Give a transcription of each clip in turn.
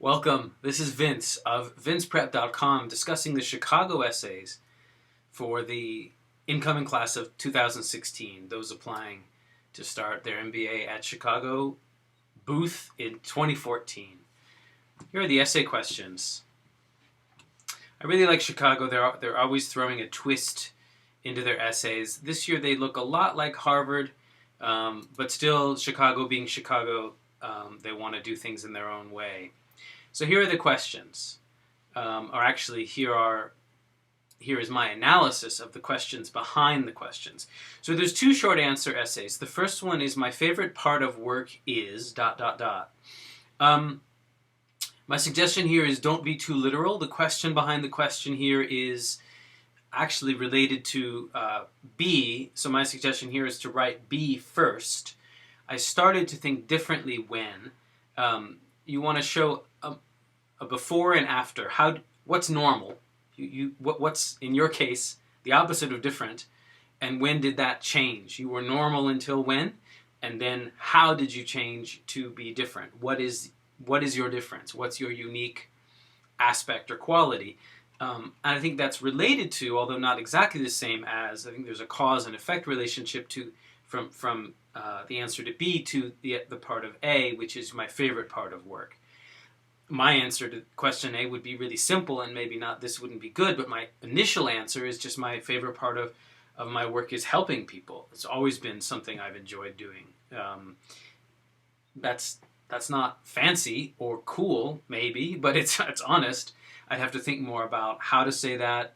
Welcome. This is Vince of vinceprep.com discussing the Chicago essays for the incoming class of 2016, those applying to start their MBA at Chicago Booth in 2014. Here are the essay questions. I really like Chicago. They're always throwing a twist into their essays. This year they look a lot like Harvard, but still Chicago being Chicago, they want to do things in their own way. So here are the questions, here is my analysis of the questions behind the questions. So there's two short answer essays. The first one is my favorite part of work is ... My suggestion here is don't be too literal. The question behind the question here is actually related to B, so my suggestion here is to write B first. I started to think differently when you want to show a before and after. What's normal? What's in your case the opposite of different, and when did that change? You were normal until when, and then how did you change to be different? What is your difference? What's your unique aspect or quality? And I think that's related to, although not exactly the same as, I think there's a cause and effect relationship to from the answer to B to the part of A, which is my favorite part of work. My answer to question A would be really simple, and maybe not, this wouldn't be good, but my initial answer is just my favorite part of my work is helping people. It's always been something I've enjoyed doing. That's not fancy or cool, maybe, but it's honest. I'd have to think more about how to say that,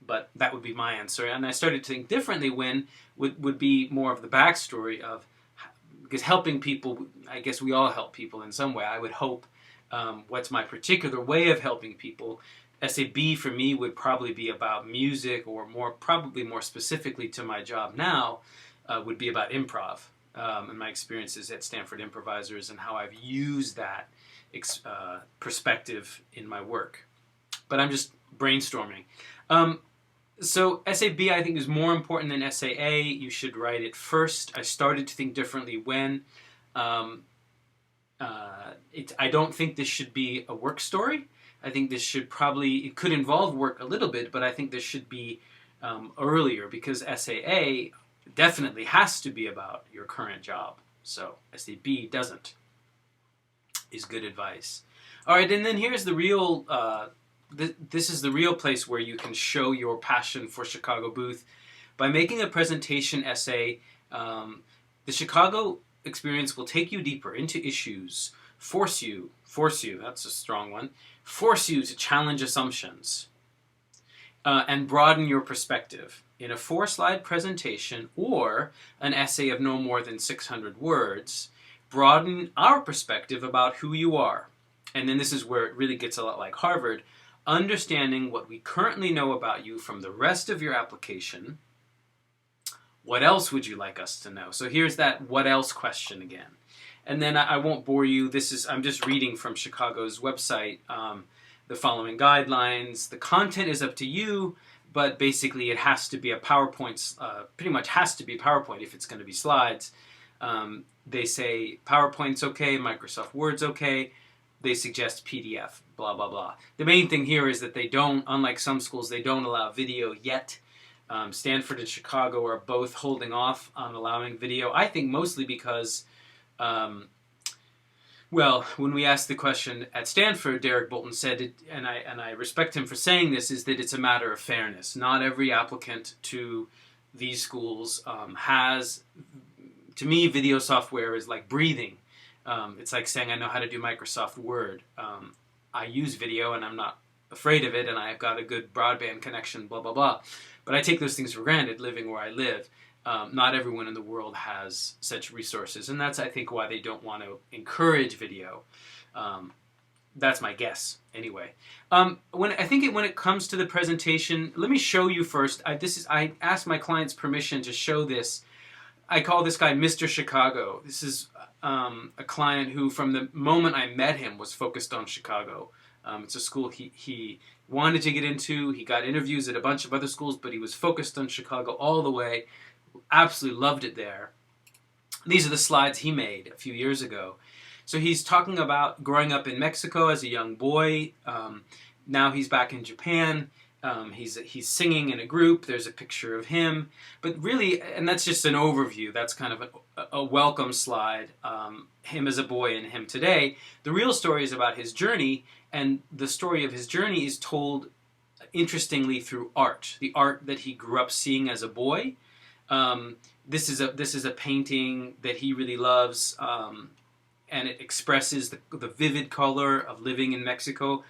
but that would be my answer. And I started to think differently when would be more of the backstory of, because helping people, I guess we all help people in some way. I would hope, what's my particular way of helping people? Essay B for me would probably be about music, or probably more specifically to my job now, would be about improv. And my experiences at Stanford Improvisers and how I've used that perspective in my work. But I'm just brainstorming. So essay B I think is more important than essay A. You should write it first. I started to think differently when. I don't think this should be a work story. I think this should it could involve work a little bit, but I think this should be earlier, because essay A definitely has to be about your current job. So essay B doesn't, is good advice. All right, and then here's the real, this is the real place where you can show your passion for Chicago Booth by making a presentation essay. The Chicago experience will take you deeper into issues, force you, that's a strong one, force you to challenge assumptions, and broaden your perspective. In a 4-slide presentation or an essay of no more than 600 words, broaden our perspective about who you are. And then this is where it really gets a lot like Harvard, understanding what we currently know about you from the rest of your application. What else would you like us to know? So here's that what else question again. And then I won't bore you. I'm just reading from Chicago's website, the following guidelines. The content is up to you, but basically it has to be a PowerPoint, pretty much has to be PowerPoint if it's going to be slides. They say PowerPoint's okay, Microsoft Word's okay. They suggest PDF, blah, blah, blah. The main thing here is that they don't, unlike some schools, they don't allow video yet. Stanford and Chicago are both holding off on allowing video. I think mostly because, well, when we asked the question at Stanford, Derek Bolton said, and I respect him for saying this, is that it's a matter of fairness. Not every applicant to these schools has, to me, video software is like breathing. It's like saying I know how to do Microsoft Word. I use video and I'm not afraid of it, and I've got a good broadband connection, blah, blah, blah. But I take those things for granted living where I live. Not everyone in the world has such resources, and that's, I think, why they don't want to encourage video. That's my guess, anyway. When it comes to the presentation, let me show you first. I asked my client's permission to show this. I call this guy Mr. Chicago. This is a client who, from the moment I met him, was focused on Chicago. It's a school he wanted to get into. He got interviews at a bunch of other schools, but he was focused on Chicago all the way. Absolutely loved it there. These are the slides he made a few years ago. So he's talking about growing up in Mexico as a young boy. Now he's back in Japan. He's singing in a group. There's a picture of him. But really, and that's just an overview. That's kind of a welcome slide. Him as a boy and him today. The real story is about his journey, and the story of his journey is told interestingly through art. The art that he grew up seeing as a boy. This is a painting that he really loves, and it expresses the vivid color of living in Mexico.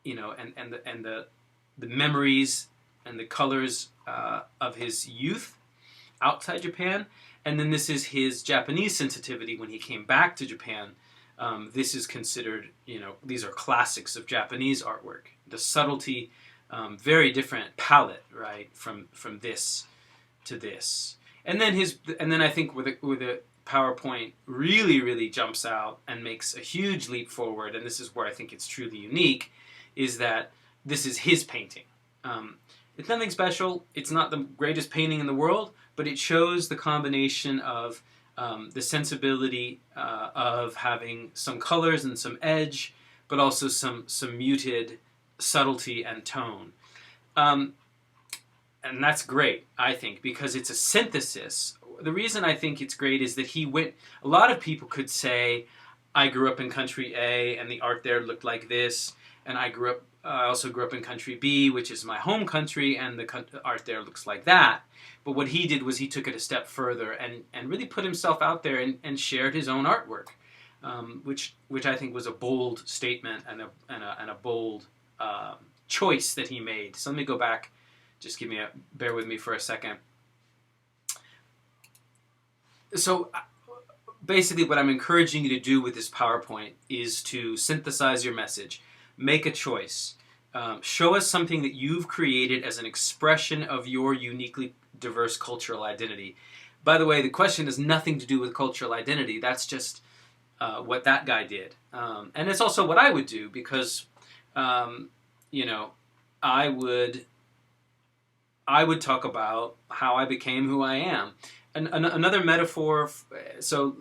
You know, and the memories and the colors of his youth outside Japan. And then this is his Japanese sensitivity when he came back to Japan. This is considered, you know, these are classics of Japanese artwork. The subtlety, very different palette, right, from this to this. And then I think with a PowerPoint really jumps out and makes a huge leap forward, and this is where I think it's truly unique, is that this is his painting. It's nothing special. It's not the greatest painting in the world, but it shows the combination of the sensibility of having some colors and some edge, but also some muted subtlety and tone. And that's great, I think, because it's a synthesis. The reason I think it's great is that a lot of people could say, I grew up in country A and the art there looked like this, and I also grew up in country B, which is my home country, and the art there looks like that. But what he did was he took it a step further and really put himself out there and shared his own artwork, which I think was a bold statement and a bold choice that he made. So let me go back. Just bear with me for a second. So basically what I'm encouraging you to do with this PowerPoint is to synthesize your message. Make a choice. Show us something that you've created as an expression of your uniquely diverse cultural identity. By the way, the question has nothing to do with cultural identity. That's just what that guy did. And it's also what I would do, because, you know, I would talk about how I became who I am. And another metaphor, so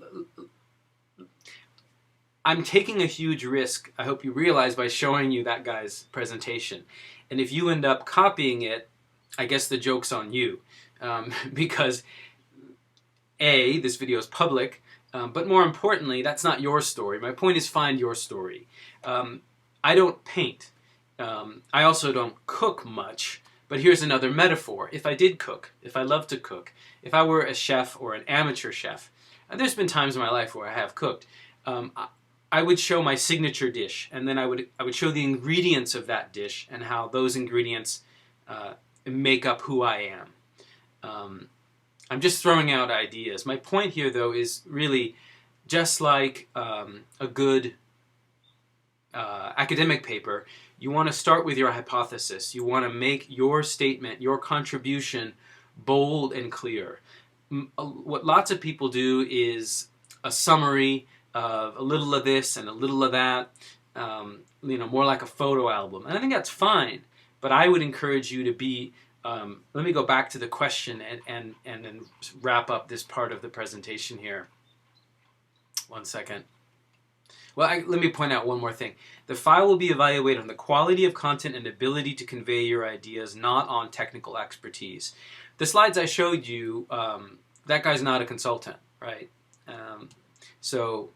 I'm taking a huge risk, I hope you realize, by showing you that guy's presentation. And if you end up copying it, I guess the joke's on you. Because A, this video is public, but more importantly, that's not your story. My point is, find your story. I don't paint. I also don't cook much. But here's another metaphor. If I did cook, if I love to cook, if I were a chef or an amateur chef, and there's been times in my life where I have cooked, I would show my signature dish, and then I would show the ingredients of that dish and how those ingredients make up who I am. I'm just throwing out ideas. My point here, though, is really just like a good academic paper. You want to start with your hypothesis. You want to make your statement, your contribution, bold and clear. What lots of people do is a summary of a little of this and a little of that, you know, more like a photo album. And I think that's fine, but I would encourage you to be, let me go back to the question and then wrap up this part of the presentation here. One second. Well, let me point out one more thing. The file will be evaluated on the quality of content and ability to convey your ideas, not on technical expertise. The slides I showed you, that guy's not a consultant, right? So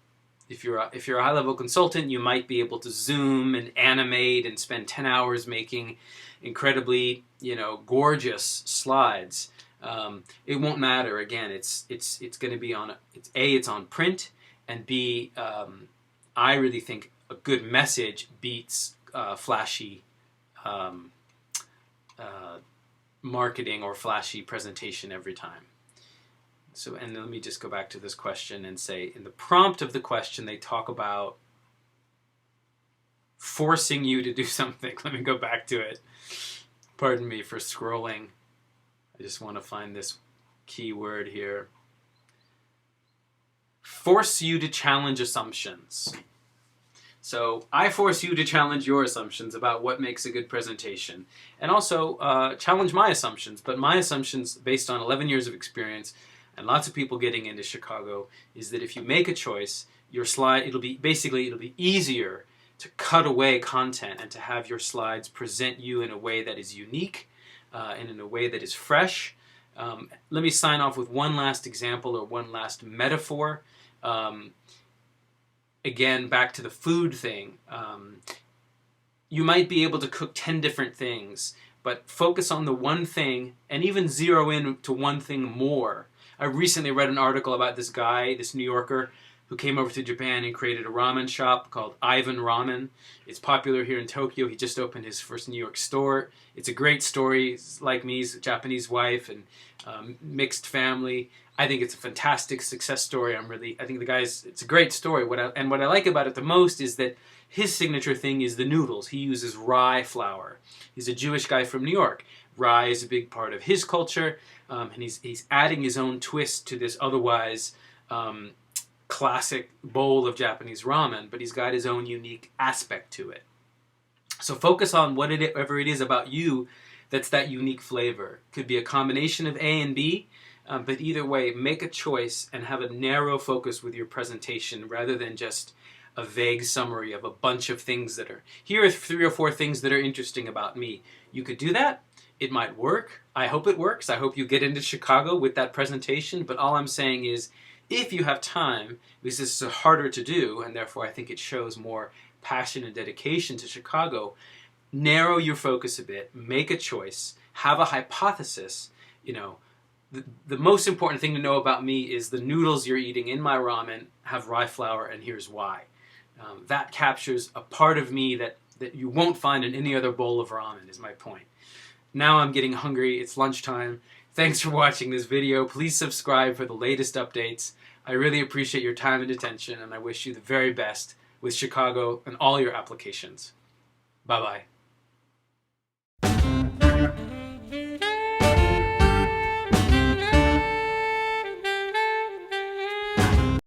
if you're a high-level consultant, you might be able to zoom and animate and spend 10 hours making incredibly, you know, gorgeous slides. It won't matter. Again, it's going to be on it's on print, and B, I really think a good message beats flashy marketing or flashy presentation every time. So, and let me just go back to this question and say, in the prompt of the question, they talk about forcing you to do something. Let me go back to it. Pardon me for scrolling. I just want to find this keyword here. Force you to challenge assumptions. So I force you to challenge your assumptions about what makes a good presentation, and also challenge my assumptions. But my assumptions, based on 11 years of experience and lots of people getting into Chicago, is that if you make a choice, your slide, it'll be easier to cut away content and to have your slides present you in a way that is unique and in a way that is fresh. Let me sign off with one last example or one last metaphor. Again, back to the food thing. You might be able to cook 10 different things, but focus on the one thing and even zero in to one thing more. I recently read an article about this guy, this New Yorker, who came over to Japan and created a ramen shop called Ivan Ramen. It's popular here in Tokyo. He just opened his first New York store. It's a great story. He's like me, he's a Japanese wife and mixed family. I think it's a fantastic success story. I think the guy's, it's a great story. What I like about it the most is that his signature thing is the noodles. He uses rye flour. He's a Jewish guy from New York. Rye is a big part of his culture, and he's adding his own twist to this otherwise classic bowl of Japanese ramen, but he's got his own unique aspect to it. So focus on whatever it is about you that's that unique flavor. Could be a combination of A and B, but either way, make a choice and have a narrow focus with your presentation rather than just a vague summary of a bunch of things that are, here are 3 or 4 things that are interesting about me. You could do that. It might work. I hope it works. I hope you get into Chicago with that presentation, but all I'm saying is, if you have time, because this is harder to do, and therefore I think it shows more passion and dedication to Chicago, narrow your focus a bit, make a choice, have a hypothesis. You know, the most important thing to know about me is the noodles you're eating in my ramen have rye flour, and here's why. That captures a part of me that you won't find in any other bowl of ramen, is my point. Now I'm getting hungry. It's lunchtime. Thanks for watching this video. Please subscribe for the latest updates. I really appreciate your time and attention, and I wish you the very best with Chicago and all your applications. Bye-bye.